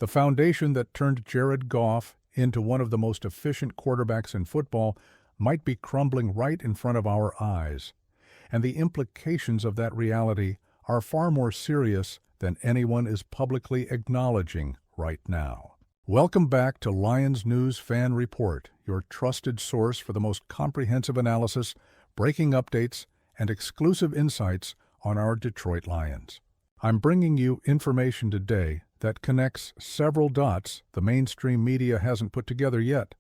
The foundation that turned Jared Goff into one of the most efficient quarterbacks in football might be crumbling right in front of our eyes. And the implications of that reality are far more serious than anyone is publicly acknowledging right now. Welcome back to Lions News Fan Report, your trusted source for the most comprehensive analysis, breaking updates, and exclusive insights on our Detroit Lions. I'm bringing you information today that connects several dots the mainstream media hasn't put together yet,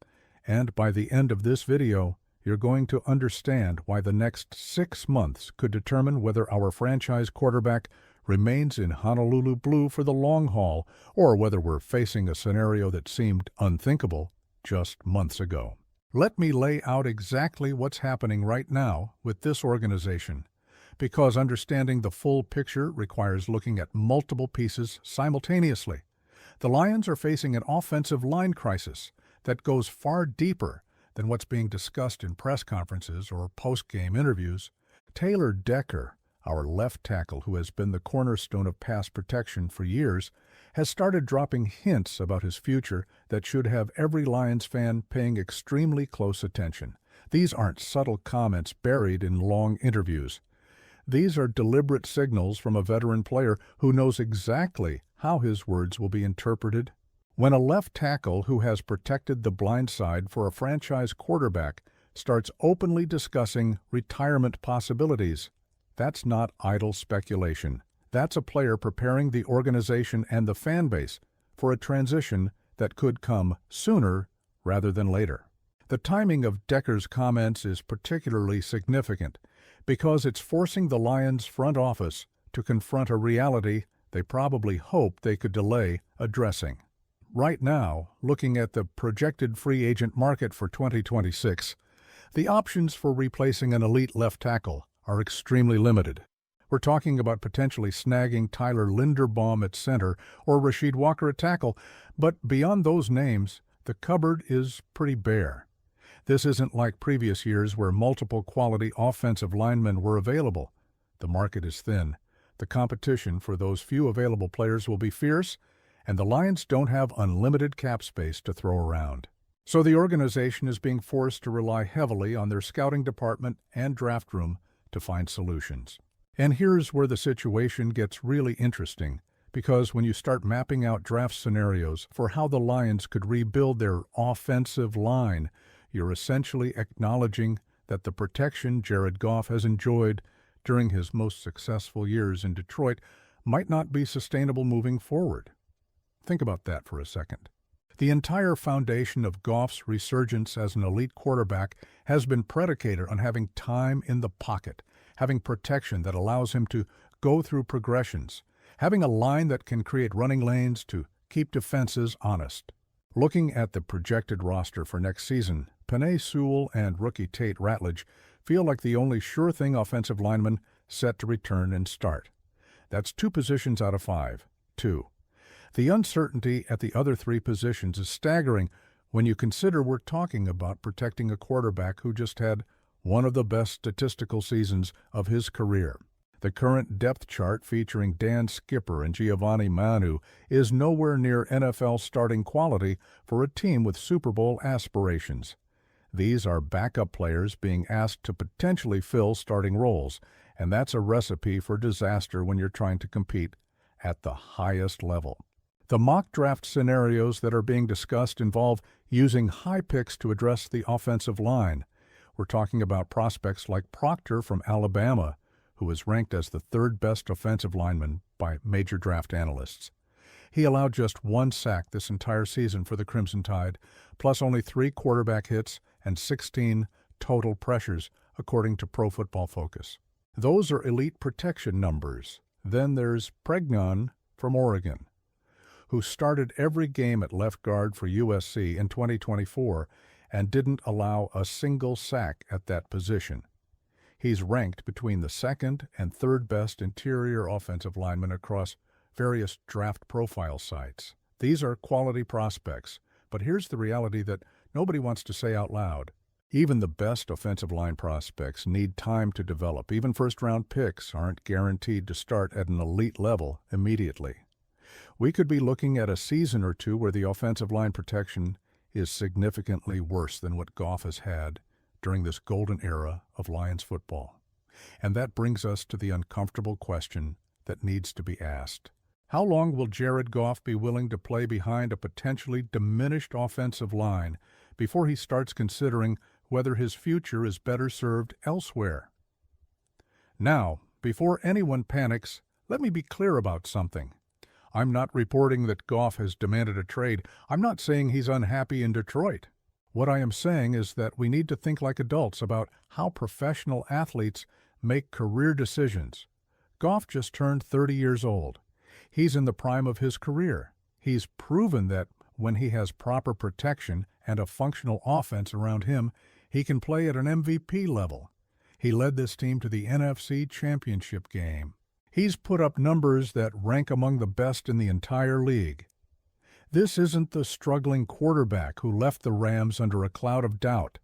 and by the end of this video, you're going to understand why the next 6 months could determine whether our franchise quarterback remains in Honolulu blue for the long haul, or whether we're facing a scenario that seemed unthinkable just months ago. Let me lay out exactly what's happening right now with this organization, because understanding the full picture requires looking at multiple pieces simultaneously. The Lions are facing an offensive line crisis that goes far deeper than what's being discussed in press conferences or post-game interviews. Taylor Decker, our left tackle who has been the cornerstone of pass protection for years, has started dropping hints about his future that should have every Lions fan paying extremely close attention. These aren't subtle comments buried in long interviews. These are deliberate signals from a veteran player who knows exactly how his words will be interpreted. When a left tackle who has protected the blind side for a franchise quarterback starts openly discussing retirement possibilities, that's not idle speculation. That's a player preparing the organization and the fan base for a transition that could come sooner rather than later. The timing of Decker's comments is particularly significant because it's forcing the Lions front office to confront a reality they probably hoped they could delay addressing. Right now, looking at the projected free agent market for 2026, the options for replacing an elite left tackle are extremely limited. We're talking about potentially snagging Tyler Linderbaum at center or Rasheed Walker at tackle, but beyond those names, the cupboard is pretty bare. This isn't like previous years where multiple quality offensive linemen were available. The market is thin. The competition for those few available players will be fierce, and the Lions don't have unlimited cap space to throw around. So the organization is being forced to rely heavily on their scouting department and draft room to find solutions. And here's where the situation gets really interesting, because when you start mapping out draft scenarios for how the Lions could rebuild their offensive line, you're essentially acknowledging that the protection Jared Goff has enjoyed during his most successful years in Detroit might not be sustainable moving forward. Think about that for a second. The entire foundation of Goff's resurgence as an elite quarterback has been predicated on having time in the pocket, having protection that allows him to go through progressions, having a line that can create running lanes to keep defenses honest. Looking at the projected roster for next season, Penei Sewell and rookie Tate Ratledge feel like the only sure-thing offensive linemen set to return and start. That's 2 positions out of 5. 2. The uncertainty at the other 3 positions is staggering when you consider we're talking about protecting a quarterback who just had one of the best statistical seasons of his career. The current depth chart featuring Dan Skipper and Giovanni Manu is nowhere near NFL starting quality for a team with Super Bowl aspirations. These are backup players being asked to potentially fill starting roles, and that's a recipe for disaster when you're trying to compete at the highest level. The mock draft scenarios that are being discussed involve using high picks to address the offensive line. We're talking about prospects like Proctor from Alabama, who is ranked as the 3rd best offensive lineman by major draft analysts. He allowed just 1 sack this entire season for the Crimson Tide, plus only 3 quarterback hits and 16 total pressures, according to Pro Football Focus. Those are elite protection numbers. Then there's Pregnon from Oregon, who started every game at left guard for USC in 2024 and didn't allow a single sack at that position. He's ranked between the 2nd and 3rd best interior offensive linemen across various draft profile sites. These are quality prospects, but here's the reality that nobody wants to say out loud. Even the best offensive line prospects need time to develop. Even first-round picks aren't guaranteed to start at an elite level immediately. We could be looking at a season or two where the offensive line protection is significantly worse than what Goff has had during this golden era of Lions football. And that brings us to the uncomfortable question that needs to be asked. How long will Jared Goff be willing to play behind a potentially diminished offensive line before he starts considering whether his future is better served elsewhere? Now, before anyone panics, let me be clear about something. I'm not reporting that Goff has demanded a trade. I'm not saying he's unhappy in Detroit. What I am saying is that we need to think like adults about how professional athletes make career decisions. Goff just turned 30 years old. He's in the prime of his career. He's proven that when he has proper protection and a functional offense around him, he can play at an MVP level. He led this team to the NFC Championship game. He's put up numbers that rank among the best in the entire league. This isn't the struggling quarterback who left the Rams under a cloud of doubt.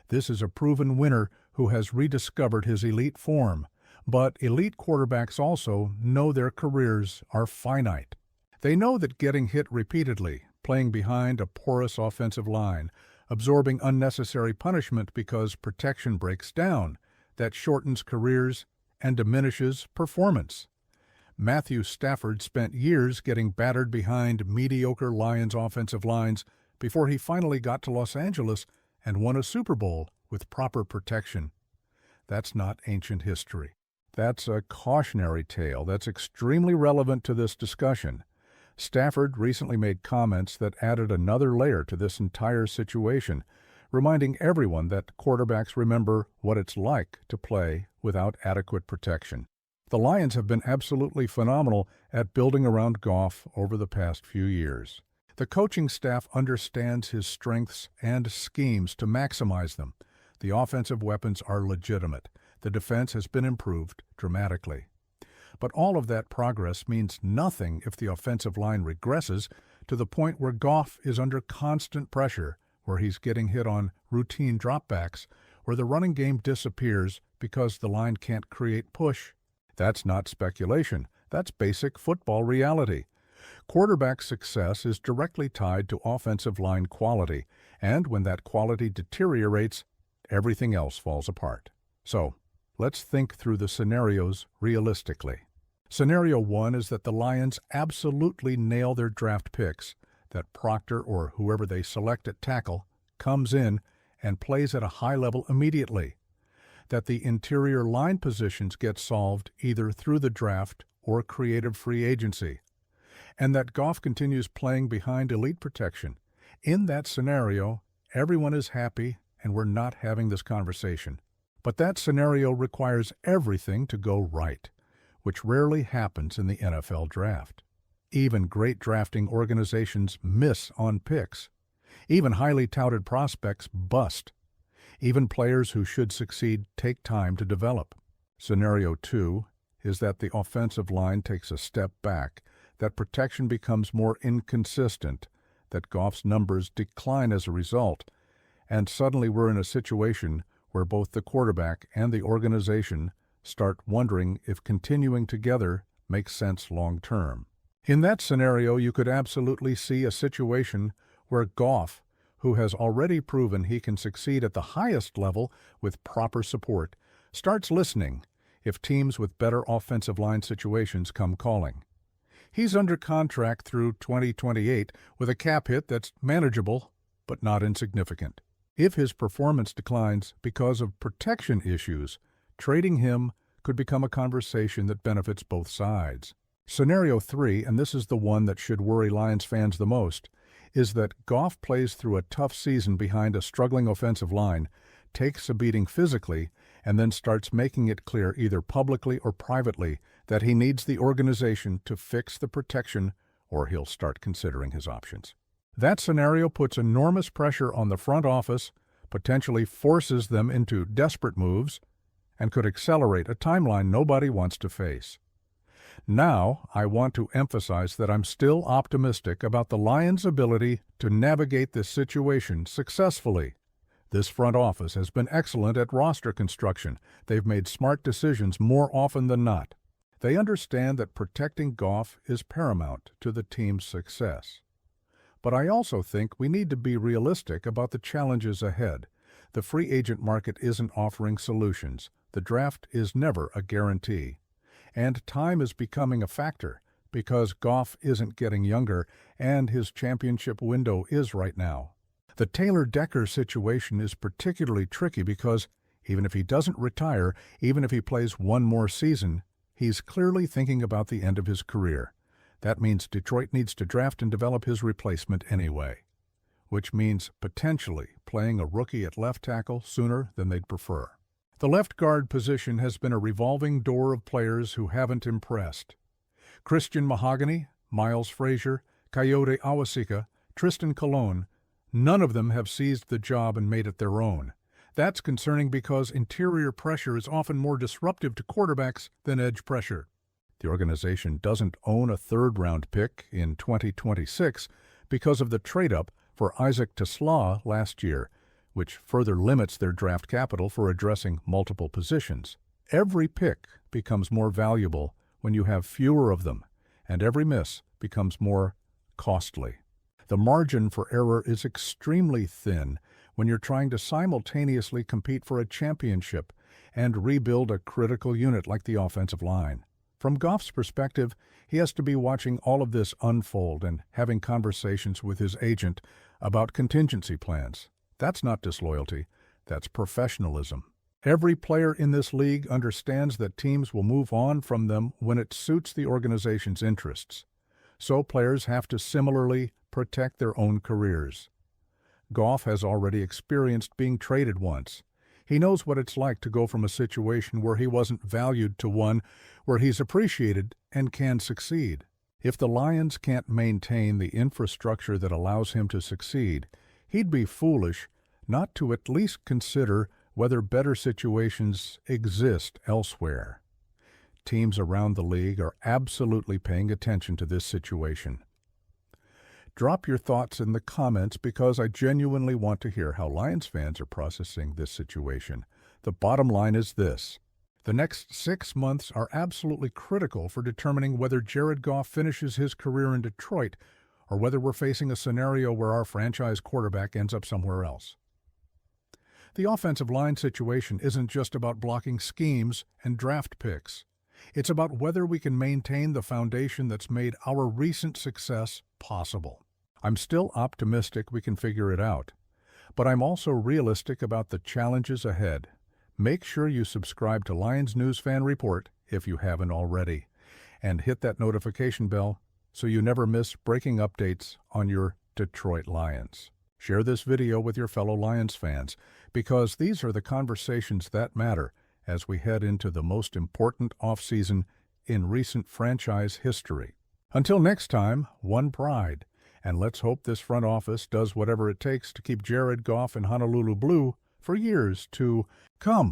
This is a proven winner who has rediscovered his elite form. But elite quarterbacks also know their careers are finite. They know that getting hit repeatedly, playing behind a porous offensive line, absorbing unnecessary punishment because protection breaks down, that shortens careers and diminishes performance. Matthew Stafford spent years getting battered behind mediocre Lions offensive lines before he finally got to Los Angeles and won a Super Bowl with proper protection. That's not ancient history. That's a cautionary tale that's extremely relevant to this discussion. Stafford recently made comments that added another layer to this entire situation, reminding everyone that quarterbacks remember what it's like to play without adequate protection. The Lions have been absolutely phenomenal at building around Goff over the past few years. The coaching staff understands his strengths and schemes to maximize them. The offensive weapons are legitimate. The defense has been improved dramatically. But all of that progress means nothing if the offensive line regresses to the point where Goff is under constant pressure, where he's getting hit on routine dropbacks, where the running game disappears because the line can't create push. That's not speculation. That's basic football reality. Quarterback success is directly tied to offensive line quality, and when that quality deteriorates, everything else falls apart. So, let's think through the scenarios realistically. Scenario 1 is that the Lions absolutely nail their draft picks, that Proctor or whoever they select at tackle comes in and plays at a high level immediately, that the interior line positions get solved either through the draft or creative free agency, and that Goff continues playing behind elite protection. In that scenario, everyone is happy and we're not having this conversation. But that scenario requires everything to go right, which rarely happens in the NFL draft. Even great drafting organizations miss on picks. Even highly touted prospects bust. Even players who should succeed take time to develop. Scenario 2 is that the offensive line takes a step back, that protection becomes more inconsistent, that Goff's numbers decline as a result, and suddenly we're in a situation where both the quarterback and the organization start wondering if continuing together makes sense long term. In that scenario, you could absolutely see a situation where Goff, who has already proven he can succeed at the highest level with proper support, starts listening if teams with better offensive line situations come calling. He's under contract through 2028 with a cap hit that's manageable but not insignificant. If his performance declines because of protection issues, trading him could become a conversation that benefits both sides. Scenario 3, and this is the one that should worry Lions fans the most, is that Goff plays through a tough season behind a struggling offensive line, takes a beating physically, and then starts making it clear either publicly or privately that he needs the organization to fix the protection or he'll start considering his options. That scenario puts enormous pressure on the front office, potentially forces them into desperate moves, and could accelerate a timeline nobody wants to face. Now, I want to emphasize that I'm still optimistic about the Lions' ability to navigate this situation successfully. This front office has been excellent at roster construction. They've made smart decisions more often than not. They understand that protecting Goff is paramount to the team's success. But I also think we need to be realistic about the challenges ahead. The free agent market isn't offering solutions. The draft is never a guarantee. And time is becoming a factor because Goff isn't getting younger and his championship window is right now. The Taylor-Decker situation is particularly tricky because even if he doesn't retire, even if he plays one more season, he's clearly thinking about the end of his career. That means Detroit needs to draft and develop his replacement anyway, which means potentially playing a rookie at left tackle sooner than they'd prefer. The left guard position has been a revolving door of players who haven't impressed. Christian Mahogany, Miles Frazier, Coyote Awasika, Tristan Colon, none of them have seized the job and made it their own. That's concerning because interior pressure is often more disruptive to quarterbacks than edge pressure. The organization doesn't own a third-round pick in 2026 because of the trade-up for Isaac Tesla last year, which further limits their draft capital for addressing multiple positions. Every pick becomes more valuable when you have fewer of them, and every miss becomes more costly. The margin for error is extremely thin when you're trying to simultaneously compete for a championship and rebuild a critical unit like the offensive line. From Goff's perspective, he has to be watching all of this unfold and having conversations with his agent about contingency plans. That's not disloyalty, that's professionalism. Every player in this league understands that teams will move on from them when it suits the organization's interests. So players have to similarly protect their own careers. Goff has already experienced being traded once. He knows what it's like to go from a situation where he wasn't valued to one where he's appreciated and can succeed. If the Lions can't maintain the infrastructure that allows him to succeed, he'd be foolish not to at least consider whether better situations exist elsewhere. Teams around the league are absolutely paying attention to this situation. Drop your thoughts in the comments because I genuinely want to hear how Lions fans are processing this situation. The bottom line is this. The next 6 months are absolutely critical for determining whether Jared Goff finishes his career in Detroit or whether we're facing a scenario where our franchise quarterback ends up somewhere else. The offensive line situation isn't just about blocking schemes and draft picks. It's about whether we can maintain the foundation that's made our recent success possible. I'm still optimistic we can figure it out, but I'm also realistic about the challenges ahead. Make sure you subscribe to Lions News Fan Report if you haven't already, and hit that notification bell so you never miss breaking updates on your Detroit Lions. Share this video with your fellow Lions fans because these are the conversations that matter as we head into the most important offseason in recent franchise history. Until next time, one pride, and let's hope this front office does whatever it takes to keep Jared Goff in Honolulu blue for years to come.